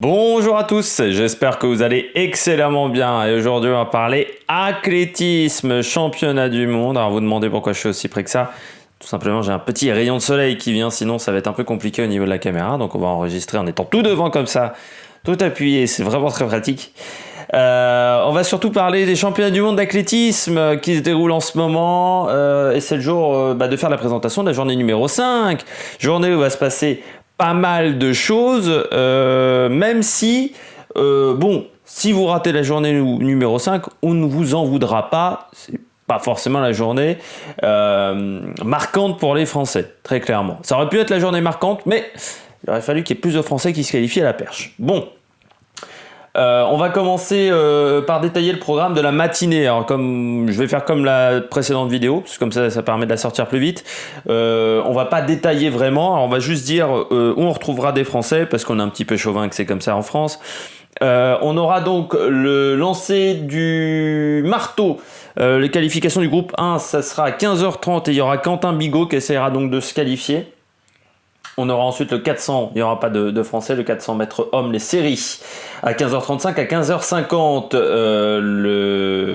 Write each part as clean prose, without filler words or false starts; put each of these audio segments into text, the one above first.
Bonjour à tous, j'espère que vous allez excellemment bien et aujourd'hui on va parler athlétisme, championnat du monde. Alors vous vous demandez pourquoi je suis aussi près que ça. Tout simplement j'ai un petit rayon de soleil qui vient, sinon ça va être un peu compliqué au niveau de la caméra. Donc on va enregistrer en étant tout devant comme ça, tout appuyé, c'est vraiment très pratique. On va surtout parler des championnats du monde d'athlétisme qui se déroulent en ce moment et c'est le jour de faire la présentation de la journée numéro 5. Journée où il va se passer pas mal de choses, même si, si vous ratez la journée numéro 5, on ne vous en voudra pas. C'est pas forcément la journée marquante pour les Français, très clairement. Ça aurait pu être la journée marquante, mais il aurait fallu qu'il y ait plus de Français qui se qualifient à la perche. Bon. On va commencer par détailler le programme de la matinée. Alors je vais faire comme la précédente vidéo, parce que comme ça permet de la sortir plus vite. On va pas détailler vraiment, alors on va juste dire où on retrouvera des Français, parce qu'on est un petit peu chauvin que c'est comme ça en France. On aura donc le lancer du marteau. Les qualifications du groupe 1, ça sera à 15h30 et il y aura Quentin Bigot qui essaiera donc de se qualifier. On aura ensuite le 400, il n'y aura pas de français, le 400 mètres hommes, les séries. À 15h35, à 15h50,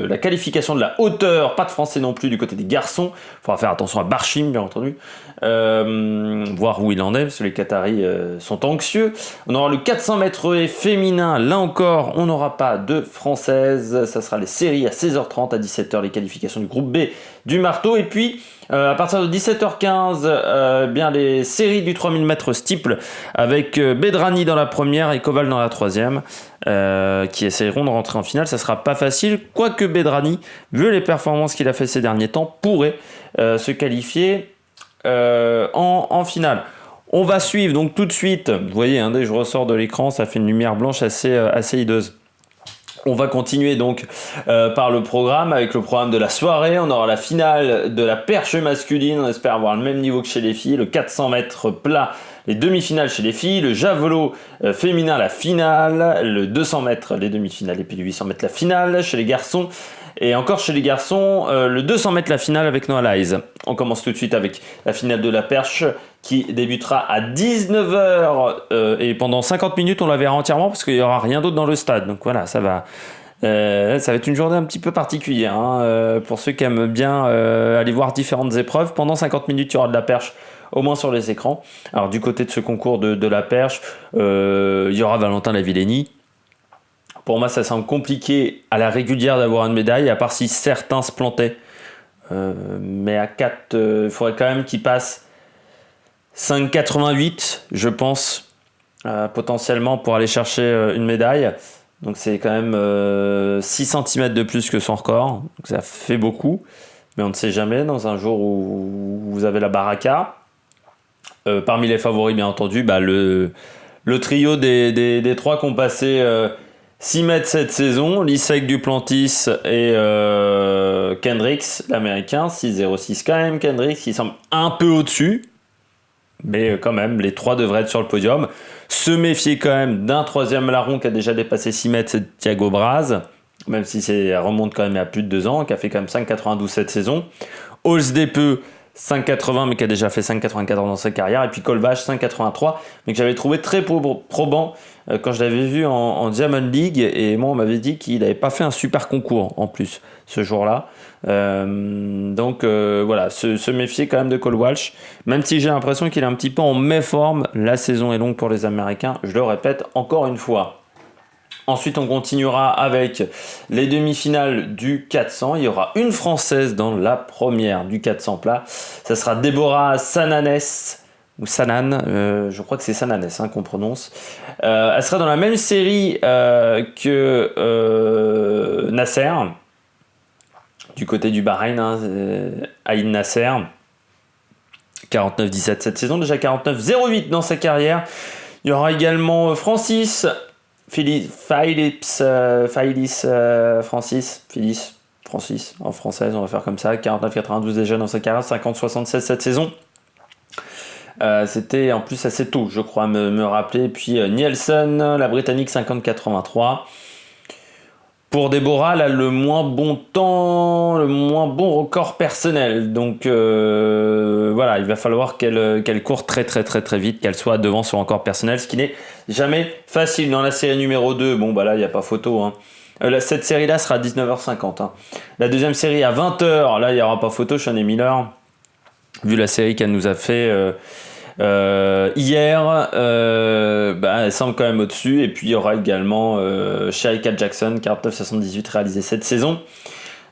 la qualification de la hauteur, pas de français non plus du côté des garçons. Il faudra faire attention à Barchim, bien entendu. Voir où il en est, parce que les Qataris sont anxieux. On aura le 400 mètres haies féminin, là encore, on n'aura pas de française. Ça sera les séries à 16h30, à 17h, les qualifications du groupe B du marteau. Et puis, à partir de 17h15, bien les séries du 3000 mètres steeple avec Bedrani dans la première et Koval dans la troisième qui essayeront de rentrer en finale. Ça sera pas facile, quoique Bedrani, vu les performances qu'il a fait ces derniers temps, pourrait se qualifier en finale. On va suivre donc tout de suite, vous voyez, dès que je ressors de l'écran, ça fait une lumière blanche assez hideuse. On va continuer donc par le programme, avec le programme de la soirée. On aura la finale de la perche masculine, on espère avoir le même niveau que chez les filles, le 400 mètres plat, les demi-finales chez les filles, le javelot féminin, la finale, le 200 mètres, les demi-finales, et puis le 800 mètres, la finale chez les garçons. Et encore chez les garçons, le 200 mètres la finale avec Noah Lyles. On commence tout de suite avec la finale de la perche qui débutera à 19h et pendant 50 minutes on la verra entièrement parce qu'il n'y aura rien d'autre dans le stade. Donc voilà, ça va être une journée un petit peu particulière pour ceux qui aiment bien aller voir différentes épreuves. Pendant 50 minutes il y aura de la perche au moins sur les écrans. Alors du côté de ce concours de la perche, il y aura Valentin Lavillenie. Pour moi, ça semble compliqué à la régulière d'avoir une médaille, à part si certains se plantaient. Mais à 4, il faudrait quand même qu'il passe 5,88, je pense, potentiellement pour aller chercher une médaille. Donc c'est quand même 6 cm de plus que son record. Donc ça fait beaucoup. Mais on ne sait jamais dans un jour où vous avez la baraka. Parmi les favoris, bien entendu, le trio des trois qui ont passé 6 mètres cette saison, Lisek, Duplantis et Kendricks, l'américain, 6,06 quand même. Kendricks qui semble un peu au-dessus, mais quand même, les trois devraient être sur le podium. Se méfier quand même d'un troisième larron qui a déjà dépassé 6 mètres, c'est Thiago Braz, même si ça remonte quand même à plus de 2 ans, qui a fait quand même 5,92 cette saison. Holzdepeu, 5,80 mais qui a déjà fait 5,94 dans sa carrière, et puis Colvage 5,83 mais que j'avais trouvé très probant quand je l'avais vu en Diamond League, et moi on m'avait dit qu'il n'avait pas fait un super concours en plus ce jour-là, donc voilà, se méfier quand même de Cole Walsh, même si j'ai l'impression qu'il est un petit peu en méforme. La saison est longue pour les Américains, je le répète encore une fois. Ensuite, on continuera avec les demi-finales du 400. Il y aura une Française dans la première du 400 plat. Ça sera Déborah Sananes, ou Sanan, je crois que c'est Sananes qu'on prononce. Elle sera dans la même série que Nasser, du côté du Bahreïn, Aïn Nasser. 49-17 cette saison, déjà 49-08 dans sa carrière. Il y aura également Francis en française, on va faire comme ça, 49-92 déjà dans sa carrière, 50-76 cette saison. C'était en plus assez tôt, je crois me rappeler. Puis Nielsen, la Britannique, 50-83. Pour Déborah, elle a le moins bon temps, le moins bon record personnel. Donc voilà, il va falloir qu'elle court très très très très vite, qu'elle soit devant son record personnel, ce qui n'est jamais facile. Dans la série numéro 2, bon bah là, il n'y a pas photo. Hein. Cette série-là sera à 19h50. Hein. La deuxième série à 20h, là, il n'y aura pas photo, Shaunae Miller. Vu la série qu'elle nous a fait hier, elle semble quand même au-dessus. Et puis il y aura également Shericka Jackson, 49-78, réalisé cette saison.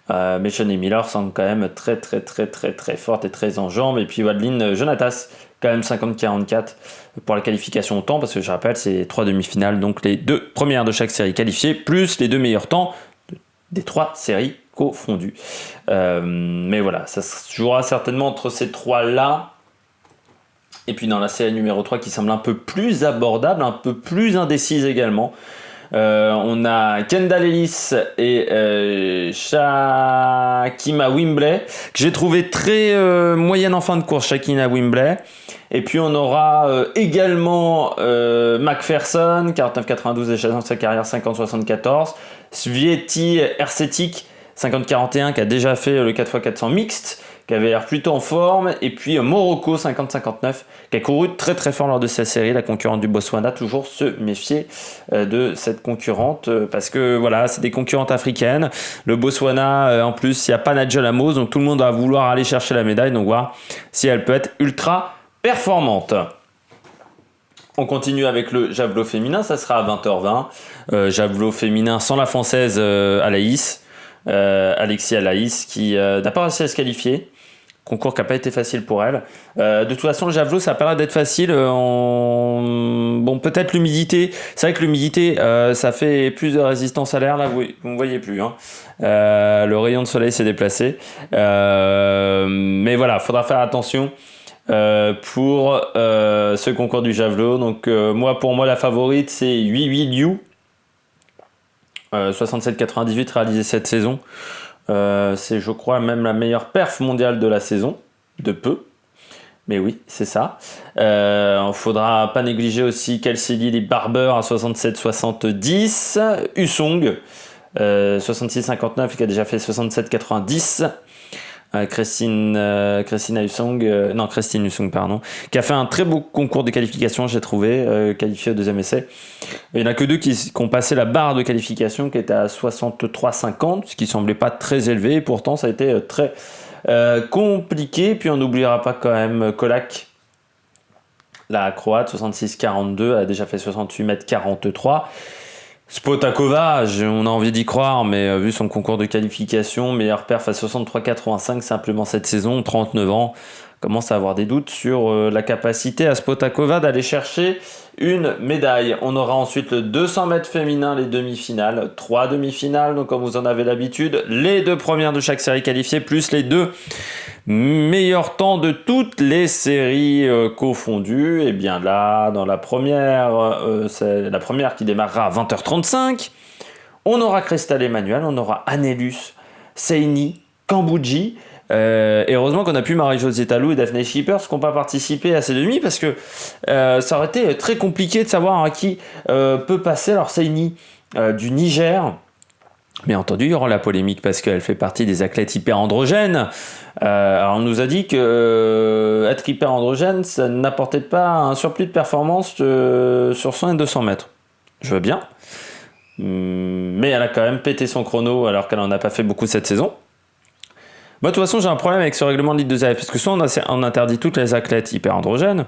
Mais Shaunae Miller semble quand même très très très très très forte et très en jambes. Et puis Wadeline Jonatas, quand même 50-44 pour la qualification au temps, parce que je rappelle, c'est 3 demi-finales, donc les 2 premières de chaque série qualifiées, plus les 2 meilleurs temps des 3 séries confondues. Mais voilà, ça se jouera certainement entre ces 3-là. Et puis dans la série numéro 3 qui semble un peu plus abordable, un peu plus indécise également. On a Kendall Ellis et Shakima Wimbley, que j'ai trouvé très moyenne en fin de course, Shakima Wimbley. Et puis on aura également McPherson, 49-92, déjà dans sa carrière, 50-74. Svieti Ercetic, 50-41, qui a déjà fait le 4x400 mixte, qui avait l'air plutôt en forme. Et puis Morocco, 50-59, qui a couru très très fort lors de cette série, la concurrente du Botswana. Toujours se méfier de cette concurrente, parce que voilà, c'est des concurrentes africaines. Le Botswana, en plus, il n'y a pas Nadja Lamos, donc tout le monde va vouloir aller chercher la médaille, donc voir si elle peut être ultra performante. On continue avec le javelot féminin, ça sera à 20h20. Javelot féminin sans la française Alaïs, Alexis Alaïs, qui n'a pas réussi à se qualifier. Concours qui n'a pas été facile pour elle. De toute façon, le javelot, ça a pas l'air d'être facile. Bon, peut-être l'humidité. C'est vrai que l'humidité, ça fait plus de résistance à l'air. Là, vous ne voyez plus. Hein. Le rayon de soleil s'est déplacé. Mais voilà, il faudra faire attention. Pour ce concours du javelot. Donc pour moi la favorite c'est Yui Liu, 67-98 réalisé cette saison. C'est je crois même la meilleure perf mondiale de la saison, de peu. Mais oui, c'est ça. Il faudra pas négliger aussi Kelsey Lee Barber à 67-70, Usong 66-59 qui a déjà fait 67-90. Christine Usong, qui a fait un très beau concours de qualification, j'ai trouvé, qualifié au deuxième essai. Il n'y en a que 2 qui ont passé la barre de qualification, qui était à 63-50, ce qui semblait pas très élevé, et pourtant ça a été très compliqué. Puis on n'oubliera pas quand même Kolak, la Croate, 66-42, a déjà fait 68m43. Spotakova, on a envie d'y croire, mais vu son concours de qualification, meilleur perf à 63-85 simplement cette saison, 39 ans, commence à avoir des doutes sur la capacité à Spotakova d'aller chercher une médaille. On aura ensuite le 200 mètres féminin, les demi-finales, 3 demi-finales, donc comme vous en avez l'habitude, les 2 premières de chaque série qualifiée, plus les 2 meilleur temps de toutes les séries confondues. Et bien là, dans la première, c'est la première qui démarrera à 20h35. On aura Crystal Emmanuel, on aura Annelus, Seini, Kambouji. Et heureusement qu'on a pu Marie-Josée Talou et Daphne Shippers qui n'ont pas participé à ces demi, parce que ça aurait été très compliqué de savoir à qui peut passer. Alors Seini du Niger. Bien entendu, il y aura la polémique parce qu'elle fait partie des athlètes hyper androgènes. Alors on nous a dit que être hyper androgène, ça n'apportait pas un surplus de performance sur 100 et 200 mètres. Je veux bien. Mais elle a quand même pété son chrono alors qu'elle n'en a pas fait beaucoup cette saison. Moi, de toute façon, j'ai un problème avec ce règlement de Ligue 2AF, parce que soit on interdit toutes les athlètes hyper androgènes,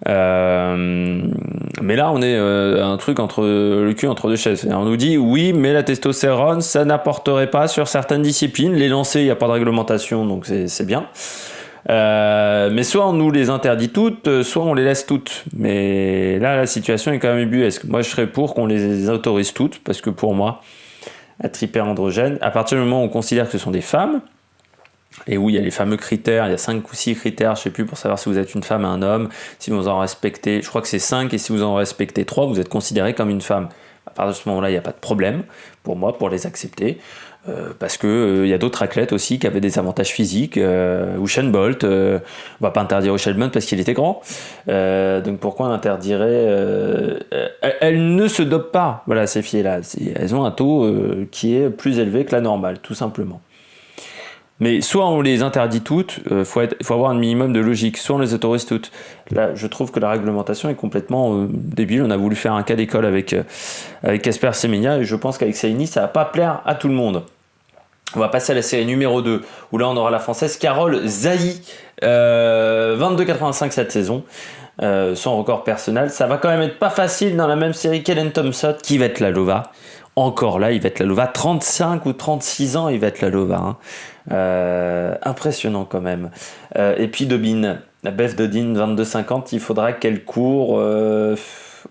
mais là, on est un truc entre le cul entre 2 chaises. On nous dit, oui, mais la testostérone, ça n'apporterait pas sur certaines disciplines. Les lancers, il n'y a pas de réglementation, donc c'est bien. Mais soit on nous les interdit toutes, soit on les laisse toutes. Mais là, la situation est quand même ubuesque. Moi, je serais pour qu'on les autorise toutes, parce que pour moi, être hyper androgène, à partir du moment où on considère que ce sont des femmes, et oui, il y a les fameux critères, il y a 5 ou 6 critères, je ne sais plus, pour savoir si vous êtes une femme ou un homme, si vous en respectez, je crois que c'est 5, et si vous en respectez 3, vous êtes considéré comme une femme. À part de ce moment-là, il n'y a pas de problème pour moi pour les accepter. Parce que y a d'autres athlètes aussi qui avaient des avantages physiques. Usain Bolt, on va pas interdire Usain Bolt parce qu'il était grand. Donc pourquoi on interdirait elles ne se dopent pas, voilà, ces filles-là. Elles ont un taux qui est plus élevé que la normale, tout simplement. Mais soit on les interdit toutes, faut avoir un minimum de logique, soit on les autorise toutes. Là, je trouve que la réglementation est complètement débile. On a voulu faire un cas d'école avec Casper Semenya, et je pense qu'avec Saini, ça va pas plaire à tout le monde. On va passer à la série numéro 2, où là on aura la française Carole Zahi, 22,85 cette saison, son record personnel. Ça va quand même être pas facile dans la même série qu'Ellen Thompson, qui va être la Lova. Encore là, il va être la Lova, 35 ou 36 ans, il va être la Lova. Impressionnant quand même. Et puis Dobin, la Beth Dodin, 22,50, il faudra qu'elle court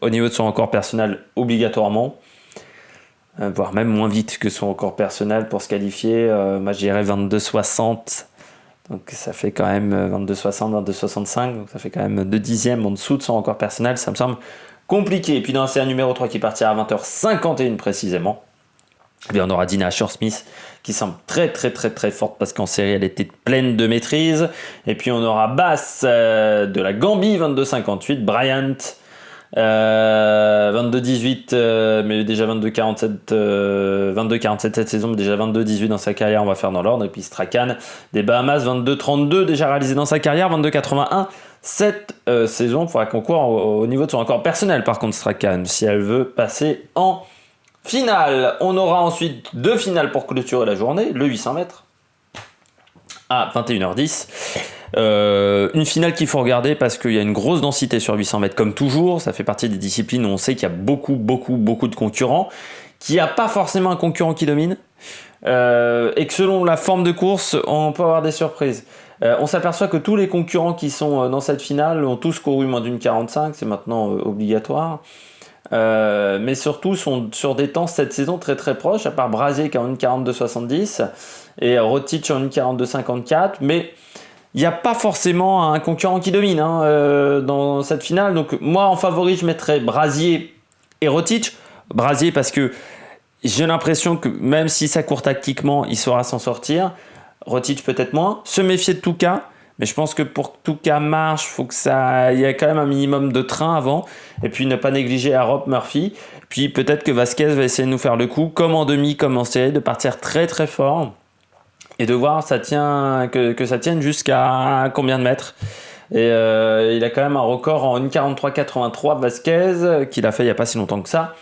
au niveau de son record personnel obligatoirement. Voire même moins vite que son record personnel pour se qualifier. Moi, je dirais 22,60. Donc, ça fait quand même 22,60, 22,65. Donc, ça fait quand même 2 dixièmes en dessous de son record personnel. Ça me semble compliqué. Et puis, dans la série numéro 3 qui partira à 20h51 précisément, eh bien, on aura Dina Asher-Smith qui semble très, très, très, très forte parce qu'en série, elle était pleine de maîtrise. Et puis, on aura Bass de la Gambie, 22,58. Bryant. 22-18 mais déjà 22-47 cette saison, mais déjà 22-18 dans sa carrière, on va faire dans l'ordre. Et puis Strachan des Bahamas, 22-32 déjà réalisé dans sa carrière, 22-81 cette saison. Il faudra qu'on court au niveau de son record personnel par contre Strachan si elle veut passer en finale. On aura ensuite 2 finales pour clôturer la journée, le 800 mètres à 21h10. Une finale qu'il faut regarder parce qu'il y a une grosse densité sur 800 mètres comme toujours. Ça fait partie des disciplines où on sait qu'il y a beaucoup de concurrents, qu'il n'y a pas forcément un concurrent qui domine et que selon la forme de course on peut avoir des surprises. On s'aperçoit que tous les concurrents qui sont dans cette finale ont tous couru moins d'une 45, c'est maintenant obligatoire. Mais surtout sont sur des temps cette saison très très proches, à part Brasier qui a une 42,70 et Rotich en une 42,54, mais il n'y a pas forcément un concurrent qui domine dans cette finale. Donc moi en favori je mettrais Brasier et Rotich. Brasier parce que j'ai l'impression que même si ça court tactiquement, il saura s'en sortir. Rotich peut-être moins. Se méfier de Touka. Mais je pense que pour que Touka marche, il y a quand même un minimum de train avant. Et puis ne pas négliger Arop Murphy. Puis peut-être que Vasquez va essayer de nous faire le coup, comme en demi, comme en série, de partir très très fort. Et de voir que ça tienne jusqu'à combien de mètres. Et il a quand même un record en 1,43,83 Vasquez, qu'il a fait il n'y a pas si longtemps que ça.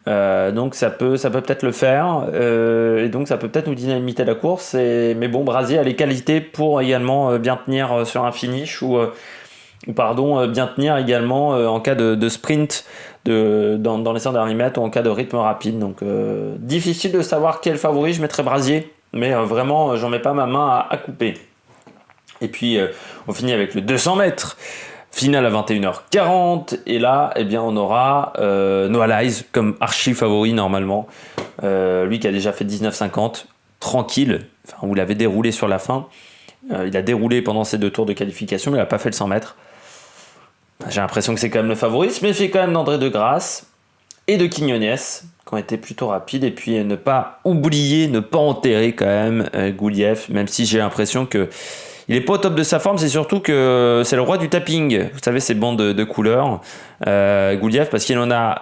Donc ça peut peut-être le faire. Et donc ça peut peut-être nous dynamiter la course. Mais bon, Brasier a les qualités pour également bien tenir sur un finish bien tenir également en cas de sprint dans les 100 derniers mètres ou en cas de rythme rapide. Donc difficile de savoir quel favori. Je mettrais Brasier. Mais vraiment, j'en mets pas ma main à couper. Et puis, on finit avec le 200 mètres. Finale à 21h40. Et là, eh bien, on aura Noah Lyles comme archi favori normalement. Lui qui a déjà fait 19,50. Tranquille. Enfin, vous l'avez déroulé sur la fin. Il a déroulé pendant ses 2 tours de qualification, mais il n'a pas fait le 100 mètres. J'ai l'impression que c'est quand même le favori. Il se méfie quand même d'André de Grasse et de Quiñones, qui ont été plutôt rapides, et puis ne pas oublier, ne pas enterrer quand même Goulief, même si j'ai l'impression que il est pas au top de sa forme. C'est surtout que c'est le roi du tapping, vous savez, ces bandes de couleurs, Goulief, parce qu'il en a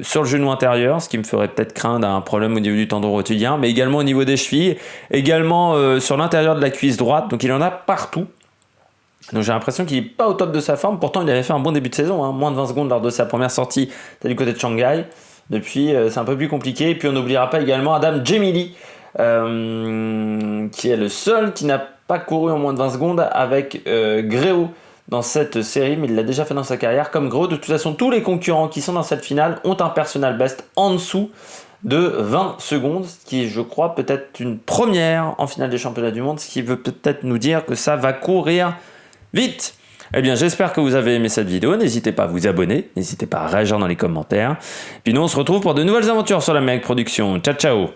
sur le genou intérieur, ce qui me ferait peut-être craindre un problème au niveau du tendon rotulien, mais également au niveau des chevilles, également sur l'intérieur de la cuisse droite, donc il en a partout. Donc j'ai l'impression qu'il n'est pas au top de sa forme. Pourtant il avait fait un bon début de saison, moins de 20 secondes lors de sa première sortie du côté de Shanghai. Depuis, c'est un peu plus compliqué. Et puis on n'oubliera pas également Adam Gemili, qui est le seul qui n'a pas couru en moins de 20 secondes avec Gréau dans cette série, mais il l'a déjà fait dans sa carrière. Comme Gréau, de toute façon, tous les concurrents qui sont dans cette finale ont un personal best en dessous de 20 secondes, ce qui est, je crois, peut-être une première en finale des championnats du monde, ce qui veut peut-être nous dire que ça va courir vite. Eh bien, j'espère que vous avez aimé cette vidéo. N'hésitez pas à vous abonner, n'hésitez pas à réagir dans les commentaires. Puis nous, on se retrouve pour de nouvelles aventures sur la Méric Production. Ciao, ciao!